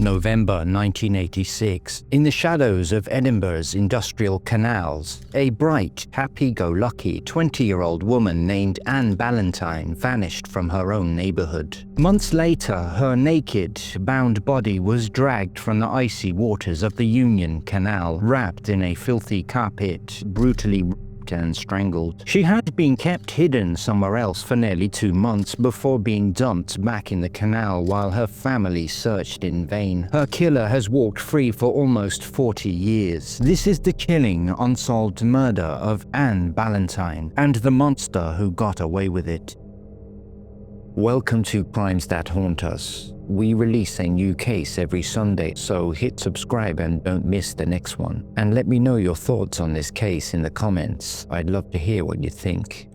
November 1986. In the shadows of Edinburgh's industrial canals, a bright, happy-go-lucky 20-year-old woman named Ann Ballantine vanished from her own neighborhood. Months later, her naked, bound body was dragged from the icy waters of the Union Canal, wrapped in a filthy carpet, brutally and strangled. She had been kept hidden somewhere else for nearly 2 months before being dumped back in the canal while her family searched in vain. Her killer has walked free for almost 40 years. This is the chilling, unsolved murder of Ann Ballantine and the monster who got away with it. Welcome to Crimes That Haunt Us. We release a new case every Sunday, so hit subscribe and don't miss the next one. And let me know your thoughts on this case in the comments. I'd love to hear what you think.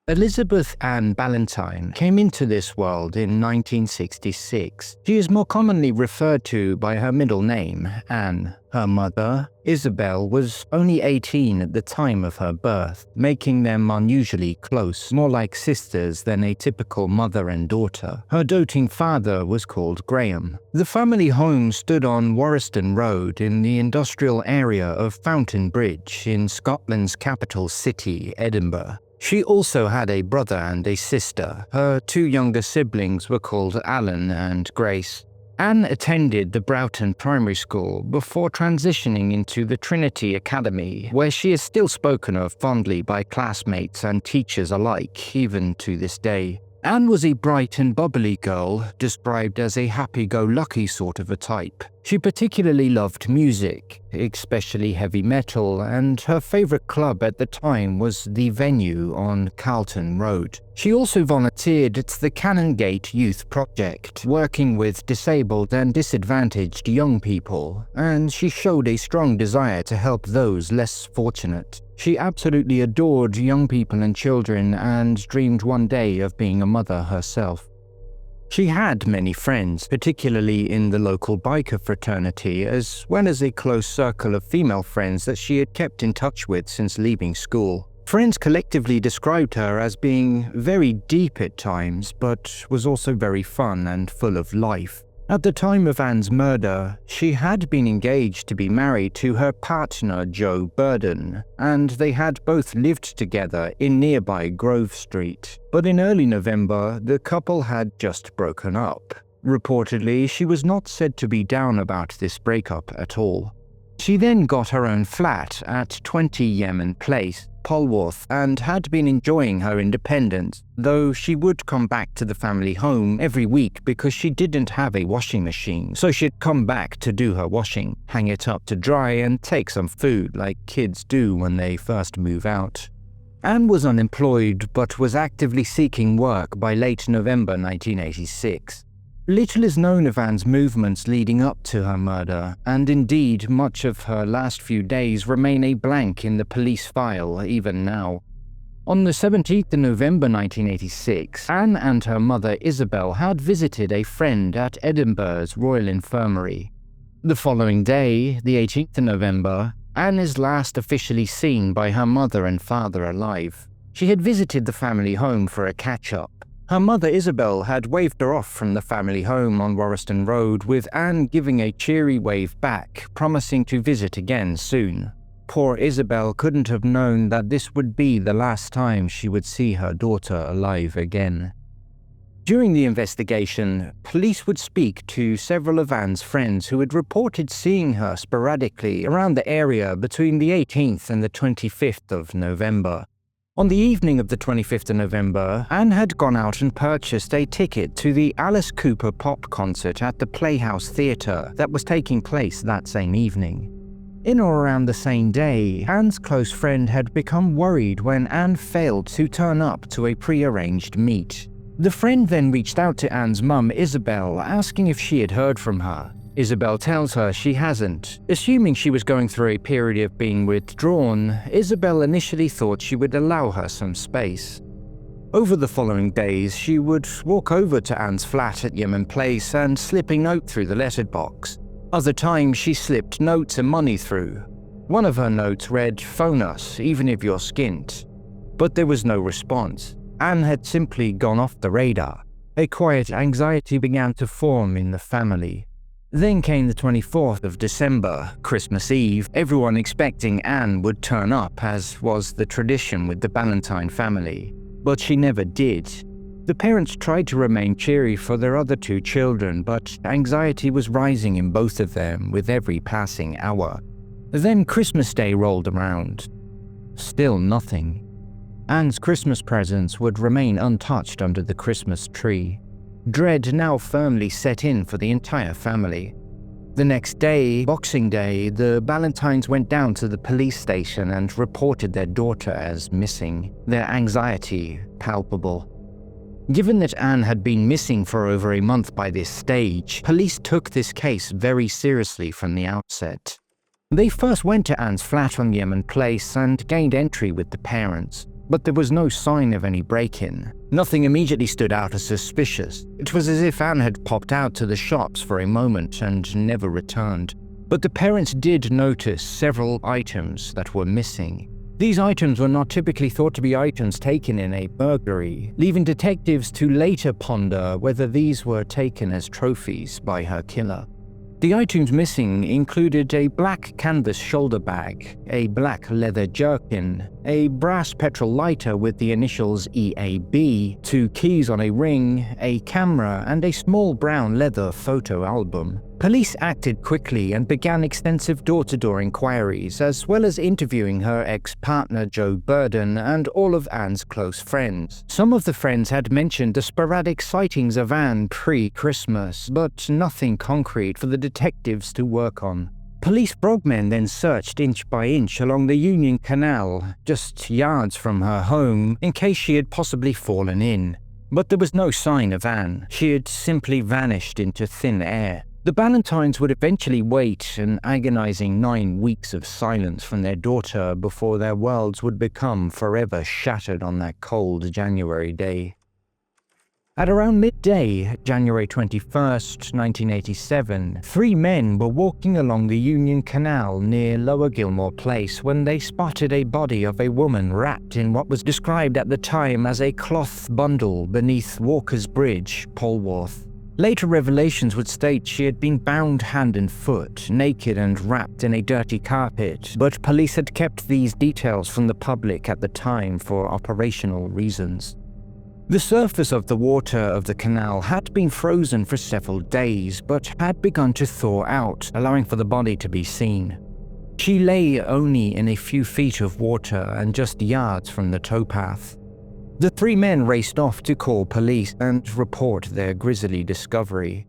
Elizabeth Ann Ballantine came into this world in 1966. She is more commonly referred to by her middle name, Ann. Her mother, Isabel, was only 18 at the time of her birth, making them unusually close, more like sisters than a typical mother and daughter. Her doting father was called Graham. The family home stood on Warriston Road in the industrial area of Fountain Bridge in Scotland's capital city, Edinburgh. She also had a brother and a sister. Her 2 younger siblings were called Alan and Grace. Anne attended the Broughton Primary School before transitioning into the Trinity Academy, where she is still spoken of fondly by classmates and teachers alike, even to this day. Anne was a bright and bubbly girl, described as a happy-go-lucky sort of a type. She particularly loved music, especially heavy metal, and her favorite club at the time was the Venue on Carlton Road. She also volunteered at the Canongate Youth Project, working with disabled and disadvantaged young people, and she showed a strong desire to help those less fortunate. She absolutely adored young people and children and dreamed one day of being a mother herself. She had many friends, particularly in the local biker fraternity, as well as a close circle of female friends that she had kept in touch with since leaving school. Friends collectively described her as being very deep at times, but was also very fun and full of life. At the time of Anne's murder, she had been engaged to be married to her partner Joe Burden, and they had both lived together in nearby Grove Street. But in early November, the couple had just broken up. Reportedly, she was not said to be down about this breakup at all. She then got her own flat at 20 Yemen Place, Polwarth, and had been enjoying her independence, though she would come back to the family home every week because she didn't have a washing machine, so she'd come back to do her washing, hang it up to dry, and take some food like kids do when they first move out. Anne was unemployed but was actively seeking work by late November 1986. Little is known of Anne's movements leading up to her murder, and indeed much of her last few days remain a blank in the police file even now. On the 17th of November 1986, Anne and her mother Isabel had visited a friend at Edinburgh's Royal Infirmary. The following day, the 18th of November, Anne is last officially seen by her mother and father alive. She had visited the family home for a catch-up. Her mother Isabel had waved her off from the family home on Warriston Road, with Anne giving a cheery wave back, promising to visit again soon. Poor Isabel couldn't have known that this would be the last time she would see her daughter alive again. During the investigation, police would speak to several of Anne's friends who had reported seeing her sporadically around the area between the 18th and the 25th of November. On the evening of the 25th of November, Anne had gone out and purchased a ticket to the Alice Cooper pop concert at the Playhouse Theatre that was taking place that same evening. In or around the same day, Anne's close friend had become worried when Anne failed to turn up to a pre-arranged meet. The friend then reached out to Anne's mum, Isabel, asking if she had heard from her. Isabel tells her she hasn't. Assuming she was going through a period of being withdrawn, Isabel initially thought she would allow her some space. Over the following days, she would walk over to Anne's flat at Yemen Place and slip a note through the letterbox. Other times, she slipped notes and money through. One of her notes read, "Phone us, even if you're skint." But there was no response. Anne had simply gone off the radar. A quiet anxiety began to form in the family. Then came the 24th of December, Christmas Eve, everyone expecting Anne would turn up, as was the tradition with the Ballantine family. But she never did. The parents tried to remain cheery for their other two children, but anxiety was rising in both of them with every passing hour. Then Christmas Day rolled around. Still nothing. Anne's Christmas presents would remain untouched under the Christmas tree. Dread now firmly set in for the entire family. The next day, Boxing Day, the Ballantines went down to the police station and reported their daughter as missing, their anxiety palpable. Given that Anne had been missing for over a month by this stage, police took this case very seriously from the outset. They first went to Anne's flat on Yemen Place and gained entry with the parents. But there was no sign of any break-in. Nothing immediately stood out as suspicious. It was as if Anne had popped out to the shops for a moment and never returned. But the parents did notice several items that were missing. These items were not typically thought to be items taken in a burglary, leaving detectives to later ponder whether these were taken as trophies by her killer. The items missing included a black canvas shoulder bag, a black leather jerkin, a brass petrol lighter with the initials EAB, 2 keys on a ring, a camera, and a small brown leather photo album. Police acted quickly and began extensive door-to-door inquiries, as well as interviewing her ex-partner Joe Burden and all of Anne's close friends. Some of the friends had mentioned the sporadic sightings of Anne pre-Christmas, but nothing concrete for the detectives to work on. Police frogmen then searched inch by inch along the Union Canal, just yards from her home, in case she had possibly fallen in. But there was no sign of Anne. She had simply vanished into thin air. The Ballantines would eventually wait an agonizing 9 weeks of silence from their daughter before their worlds would become forever shattered on that cold January day. At around midday, January 21st, 1987, 3 men were walking along the Union Canal near Lower Gilmore Place when they spotted a body of a woman wrapped in what was described at the time as a cloth bundle beneath Walker's Bridge, Polwarth. Later revelations would state she had been bound hand and foot, naked and wrapped in a dirty carpet, but police had kept these details from the public at the time for operational reasons. The surface of the water of the canal had been frozen for several days, but had begun to thaw out, allowing for the body to be seen. She lay only in a few feet of water and just yards from the towpath. The 3 men raced off to call police and report their grisly discovery.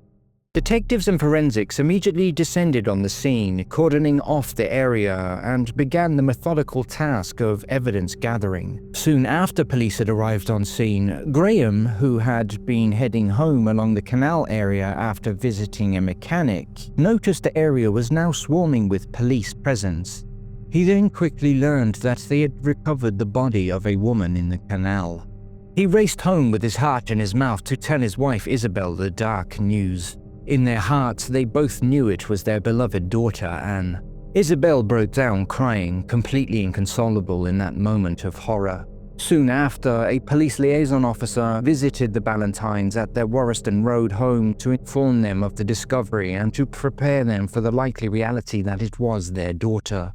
Detectives and forensics immediately descended on the scene, cordoning off the area, and began the methodical task of evidence gathering. Soon after police had arrived on scene, Graham, who had been heading home along the canal area after visiting a mechanic, noticed the area was now swarming with police presence. He then quickly learned that they had recovered the body of a woman in the canal. He raced home with his heart in his mouth to tell his wife Isabel the dark news. In their hearts, they both knew it was their beloved daughter, Anne. Isabel broke down crying, completely inconsolable in that moment of horror. Soon after, a police liaison officer visited the Ballantines at their Warriston Road home to inform them of the discovery and to prepare them for the likely reality that it was their daughter.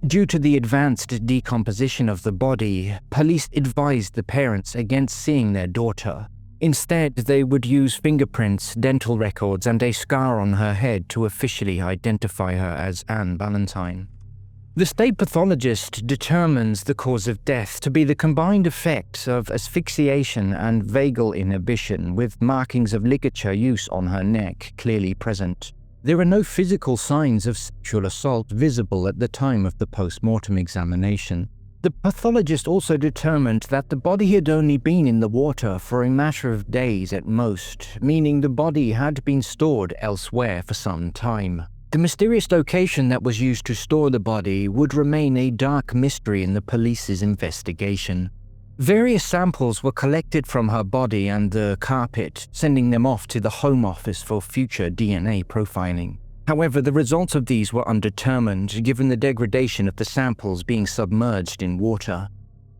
Due to the advanced decomposition of the body, police advised the parents against seeing their daughter. Instead, they would use fingerprints, dental records, and a scar on her head to officially identify her as Ann Ballantine. The state pathologist determines the cause of death to be the combined effects of asphyxiation and vagal inhibition, with markings of ligature use on her neck clearly present. There are no physical signs of sexual assault visible at the time of the post-mortem examination. The pathologist also determined that the body had only been in the water for a matter of days at most, meaning the body had been stored elsewhere for some time. The mysterious location that was used to store the body would remain a dark mystery in the police's investigation. Various samples were collected from her body and the carpet, sending them off to the Home Office for future DNA profiling. However, the results of these were undetermined, given the degradation of the samples being submerged in water.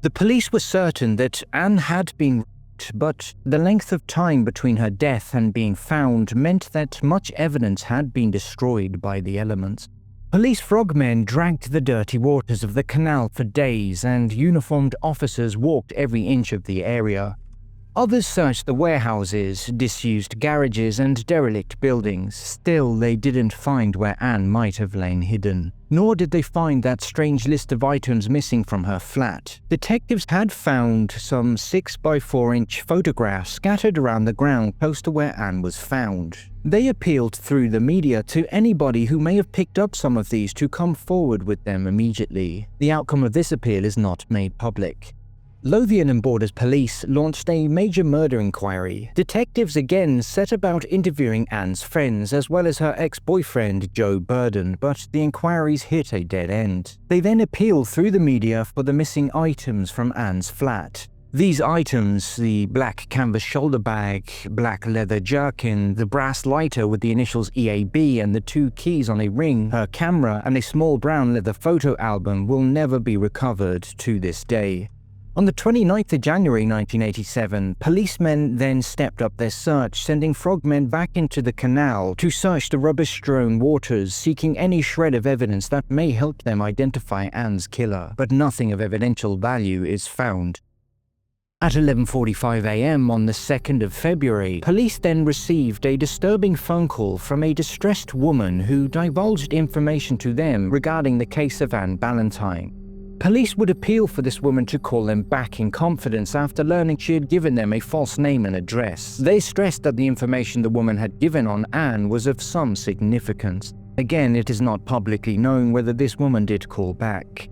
The police were certain that Anne had been raped suspect, but the length of time between her death and being found meant that much evidence had been destroyed by the elements. Police frogmen dragged the dirty waters of the canal for days, and uniformed officers walked every inch of the area. Others searched the warehouses, disused garages, and derelict buildings. Still, they didn't find where Ann might have lain hidden. Nor did they find that strange list of items missing from her flat. Detectives had found some 6x4-inch photographs scattered around the ground close to where Ann was found. They appealed through the media to anybody who may have picked up some of these to come forward with them immediately. The outcome of this appeal is not made public. Lothian and Borders Police launched a major murder inquiry. Detectives again set about interviewing Ann's friends as well as her ex-boyfriend Joe Burden, but the inquiries hit a dead end. They then appealed through the media for the missing items from Ann's flat. These items, the black canvas shoulder bag, black leather jerkin, the brass lighter with the initials EAB and the 2 keys on a ring, her camera, and a small brown leather photo album will never be recovered to this day. On the 29th of January 1987, policemen then stepped up their search, sending frogmen back into the canal to search the rubbish-strewn waters, seeking any shred of evidence that may help them identify Ann's killer, but nothing of evidential value is found. At 11:45 a.m. on the 2nd of February, police then received a disturbing phone call from a distressed woman who divulged information to them regarding the case of Ann Ballantine. Police would appeal for this woman to call them back in confidence after learning she had given them a false name and address. They stressed that the information the woman had given on Ann was of some significance. Again, it is not publicly known whether this woman did call back.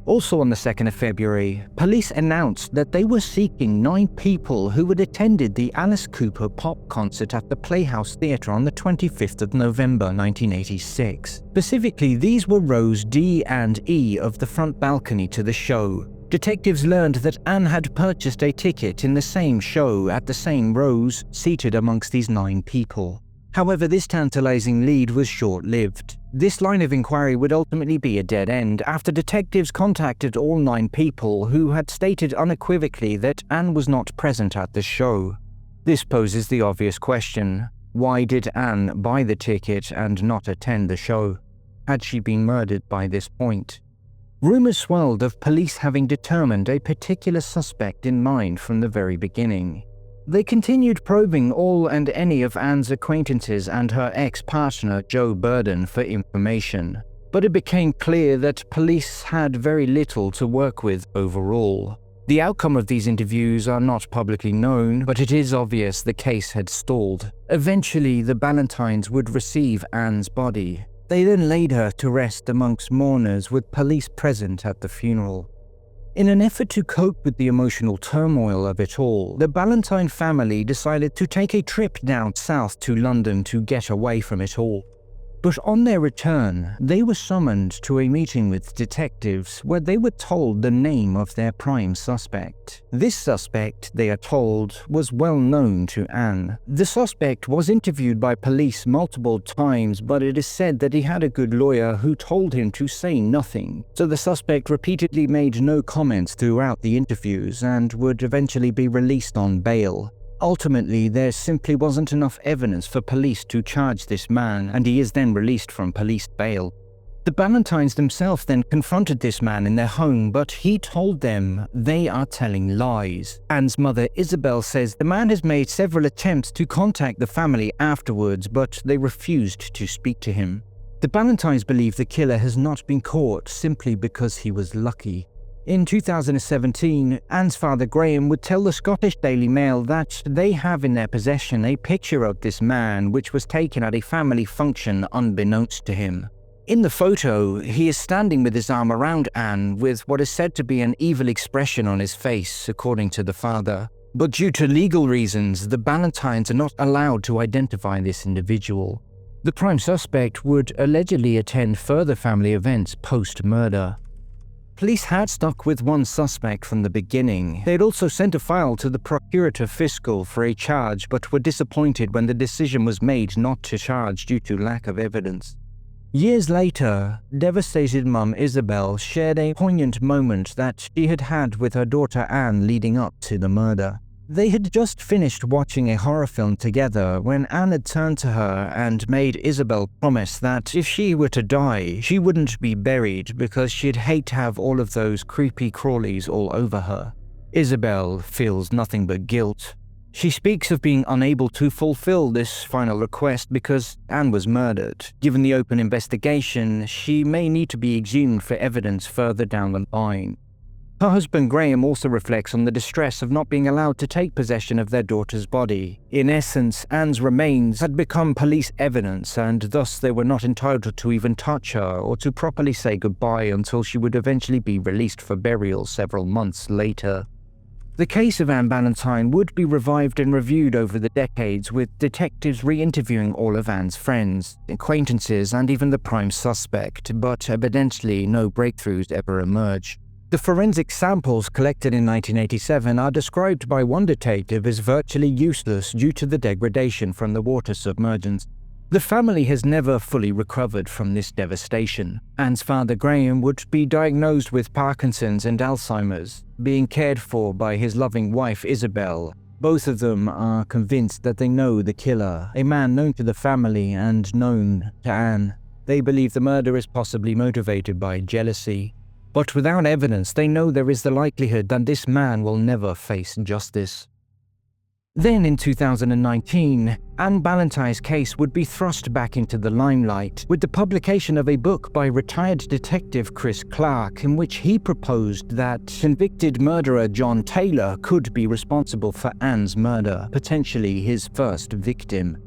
Also on the 2nd of February, police announced that they were seeking 9 people who had attended the Alice Cooper pop concert at the Playhouse Theatre on the 25th of November 1986. Specifically, these were rows D and E of the front balcony to the show. Detectives learned that Ann had purchased a ticket in the same show at the same rows, seated amongst these 9 people. However, this tantalizing lead was short-lived. This line of inquiry would ultimately be a dead end after detectives contacted all 9 people who had stated unequivocally that Ann was not present at the show. This poses the obvious question: why did Ann buy the ticket and not attend the show? Had she been murdered by this point? Rumors swelled of police having determined a particular suspect in mind from the very beginning. They continued probing all and any of Ann's acquaintances and her ex-partner Joe Burden for information, but it became clear that police had very little to work with overall. The outcome of these interviews are not publicly known, but it is obvious the case had stalled. Eventually, the Ballantines would receive Ann's body. They then laid her to rest amongst mourners with police present at the funeral. In an effort to cope with the emotional turmoil of it all, the Ballantine family decided to take a trip down south to London to get away from it all. But on their return, they were summoned to a meeting with detectives where they were told the name of their prime suspect. This suspect, they are told, was well known to Ann. The suspect was interviewed by police multiple times, but it is said that he had a good lawyer who told him to say nothing. So the suspect repeatedly made no comments throughout the interviews and would eventually be released on bail. Ultimately, there simply wasn't enough evidence for police to charge this man, and he is then released from police bail. The Ballantines themselves then confronted this man in their home, but he told them they are telling lies. Ann's mother Isabel says the man has made several attempts to contact the family afterwards, but they refused to speak to him. The Ballantines believe the killer has not been caught simply because he was lucky. In 2017, Ann's father Graham would tell the Scottish Daily Mail that they have in their possession a picture of this man which was taken at a family function unbeknownst to him. In the photo, he is standing with his arm around Ann with what is said to be an evil expression on his face, according to the father. But due to legal reasons, the Ballantines are not allowed to identify this individual. The prime suspect would allegedly attend further family events post-murder. Police had stuck with one suspect from the beginning. They had also sent a file to the Procurator Fiscal for a charge, but were disappointed when the decision was made not to charge due to lack of evidence. Years later, devastated mum Isabel shared a poignant moment that she had had with her daughter Ann leading up to the murder. They had just finished watching a horror film together when Anne had turned to her and made Isabel promise that if she were to die, she wouldn't be buried because she'd hate to have all of those creepy crawlies all over her. Isabel feels nothing but guilt. She speaks of being unable to fulfill this final request because Anne was murdered. Given the open investigation, she may need to be exhumed for evidence further down the line. Her husband Graham also reflects on the distress of not being allowed to take possession of their daughter's body. In essence, Anne's remains had become police evidence, and thus they were not entitled to even touch her or to properly say goodbye until she would eventually be released for burial several months later. The case of Ann Ballantine would be revived and reviewed over the decades, with detectives re-interviewing all of Anne's friends, acquaintances, and even the prime suspect, but evidently no breakthroughs ever emerge. The forensic samples collected in 1987 are described by one detective as virtually useless due to the degradation from the water submergence. The family has never fully recovered from this devastation. Anne's father Graham would be diagnosed with Parkinson's and Alzheimer's, being cared for by his loving wife Isabel. Both of them are convinced that they know the killer, a man known to the family and known to Anne. They believe the murder is possibly motivated by jealousy. But without evidence, they know there is the likelihood that this man will never face justice. Then in 2019, Ann Ballantine's case would be thrust back into the limelight with the publication of a book by retired detective Chris Clark, in which he proposed that convicted murderer John Taylor could be responsible for Ann's murder, potentially his first victim.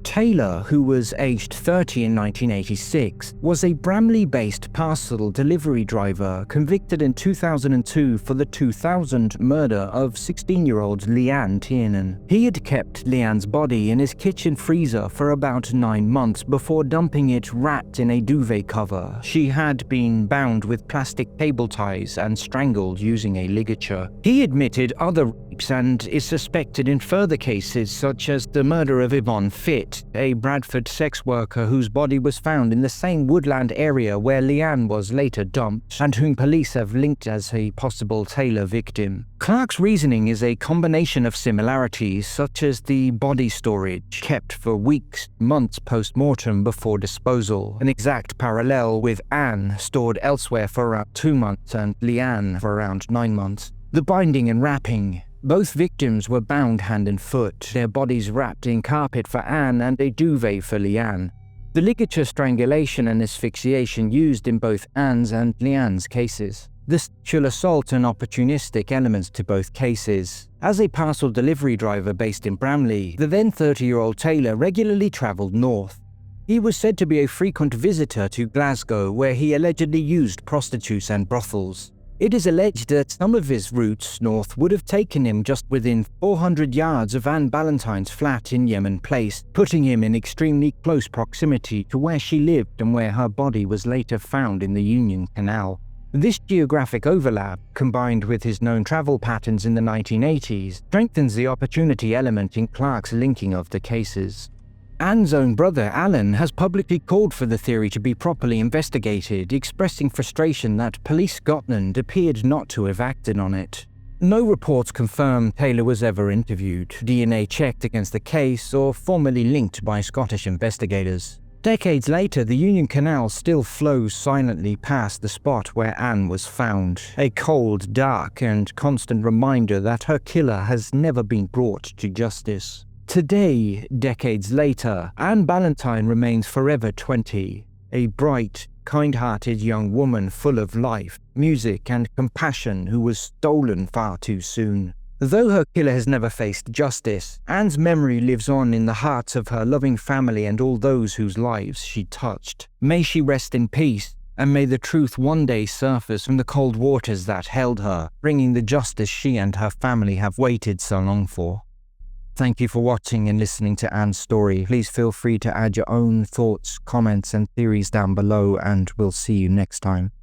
Taylor, who was aged 30 in 1986, was a Bramley-based parcel delivery driver convicted in 2002 for the 2000 murder of 16-year-old Leanne Tiernan. He had kept Leanne's body in his kitchen freezer for about 9 months before dumping it wrapped in a duvet cover. She had been bound with plastic cable ties and strangled using a ligature. He admitted other rapes and is suspected in further cases such as the murder of Yvonne Fitt, a Bradford sex worker whose body was found in the same woodland area where Leanne was later dumped and whom police have linked as a possible Taylor victim. Clark's reasoning is a combination of similarities such as the body storage, kept for weeks, months post-mortem before disposal, an exact parallel with Anne, stored elsewhere for around 2 months and Leanne for around 9 months. The binding and wrapping. Both victims were bound hand and foot, their bodies wrapped in carpet for Anne and a duvet for Leanne. The ligature strangulation and asphyxiation used in both Anne's and Leanne's cases. The sexual assault and opportunistic elements to both cases. As a parcel delivery driver based in Bramley, the then 30-year-old Taylor regularly travelled north. He was said to be a frequent visitor to Glasgow, where he allegedly used prostitutes and brothels. It is alleged that some of his routes north would have taken him just within 400 yards of Ann Ballantine's flat in Yemen Place, putting him in extremely close proximity to where she lived and where her body was later found in the Union Canal. This geographic overlap, combined with his known travel patterns in the 1980s, strengthens the opportunity element in Clark's linking of the cases. Anne's own brother, Alan, has publicly called for the theory to be properly investigated, expressing frustration that Police Scotland appeared not to have acted on it. No reports confirm Taylor was ever interviewed, DNA checked against the case, or formally linked by Scottish investigators. Decades later, the Union Canal still flows silently past the spot where Anne was found, a cold, dark, and constant reminder that her killer has never been brought to justice. Today, decades later, Ann Ballantine remains forever 20, a bright, kind-hearted young woman full of life, music, and compassion who was stolen far too soon. Though her killer has never faced justice, Anne's memory lives on in the hearts of her loving family and all those whose lives she touched. May she rest in peace, and may the truth one day surface from the cold waters that held her, bringing the justice she and her family have waited so long for. Thank you for watching and listening to Anne's story. Please feel free to add your own thoughts, comments, and theories down below, and we'll see you next time.